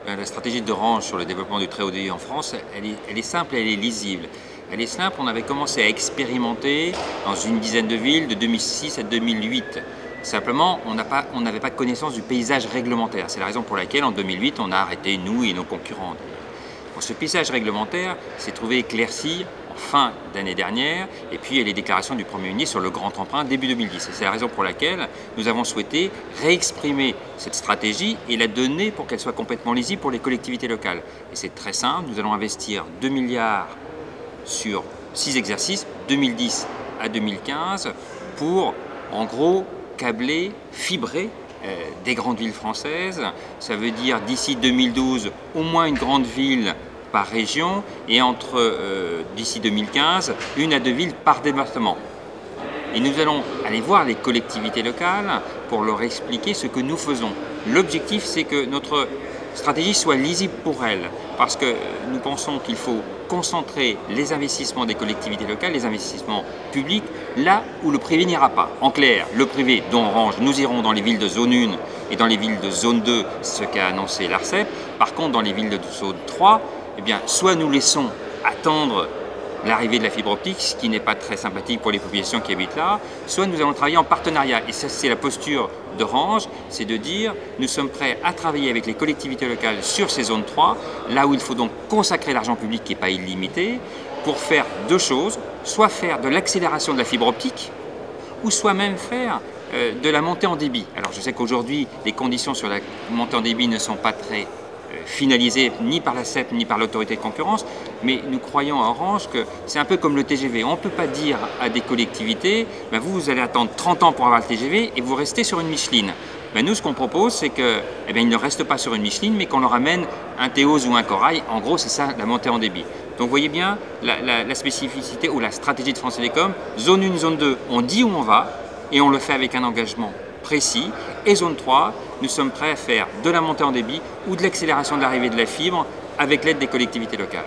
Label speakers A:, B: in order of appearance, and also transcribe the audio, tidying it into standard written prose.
A: La stratégie d'Orange sur le développement du très haut débit en France, elle est simple et elle est lisible. Elle est simple, on avait commencé à expérimenter dans une dizaine de villes de 2006 à 2008. Simplement, on n'avait pas connaissance du paysage réglementaire. C'est la raison pour laquelle en 2008, on a arrêté, nous et nos concurrents. Bon, ce paysage réglementaire s'est trouvé éclairci en fin d'année dernière, et puis il y a les déclarations du Premier ministre sur le grand emprunt début 2010. C'est la raison pour laquelle nous avons souhaité réexprimer cette stratégie et la donner pour qu'elle soit complètement lisible pour les collectivités locales. Et c'est très simple, nous allons investir 2 milliards sur 6 exercices, 2010 à 2015, pour en gros câbler, fibrer des grandes villes françaises. Ça veut dire d'ici 2012, au moins une grande ville par région, et d'ici 2015, 1 à 2 villes par département. Et nous allons aller voir les collectivités locales pour leur expliquer ce que nous faisons. L'objectif, c'est que notre stratégie soit lisible pour elles, parce que nous pensons qu'il faut concentrer les investissements des collectivités locales, les investissements publics, là où le privé n'ira pas. En clair, le privé, dont Orange, nous irons dans les villes de zone 1 et dans les villes de zone 2, ce qu'a annoncé l'ARCEP. Par contre, dans les villes de zone 3, eh bien, soit nous laissons attendre l'arrivée de la fibre optique, ce qui n'est pas très sympathique pour les populations qui habitent là, soit nous allons travailler en partenariat. Et ça, c'est la posture d'Orange, c'est de dire nous sommes prêts à travailler avec les collectivités locales sur ces zones 3, là où il faut donc consacrer l'argent public qui n'est pas illimité, pour faire deux choses, soit faire de l'accélération de la fibre optique, ou soit même faire de la montée en débit. Alors je sais qu'aujourd'hui, les conditions sur la montée en débit ne sont pas très finalisé ni par la CEP ni par l'autorité de concurrence, mais nous croyons à Orange que c'est un peu comme le TGV. On ne peut pas dire à des collectivités ben vous allez attendre 30 ans pour avoir le TGV et vous restez sur une Micheline. Ben nous, ce qu'on propose, c'est qu'ils ne restent pas sur une Micheline, mais qu'on leur amène un Théos ou un Corail. En gros, c'est ça la montée en débit. Donc vous voyez bien la spécificité ou la stratégie de France Télécom. Zone 1, zone 2, on dit où on va et on le fait avec un engagement précis. Et zone 3, nous sommes prêts à faire de la montée en débit ou de l'accélération de l'arrivée de la fibre avec l'aide des collectivités locales.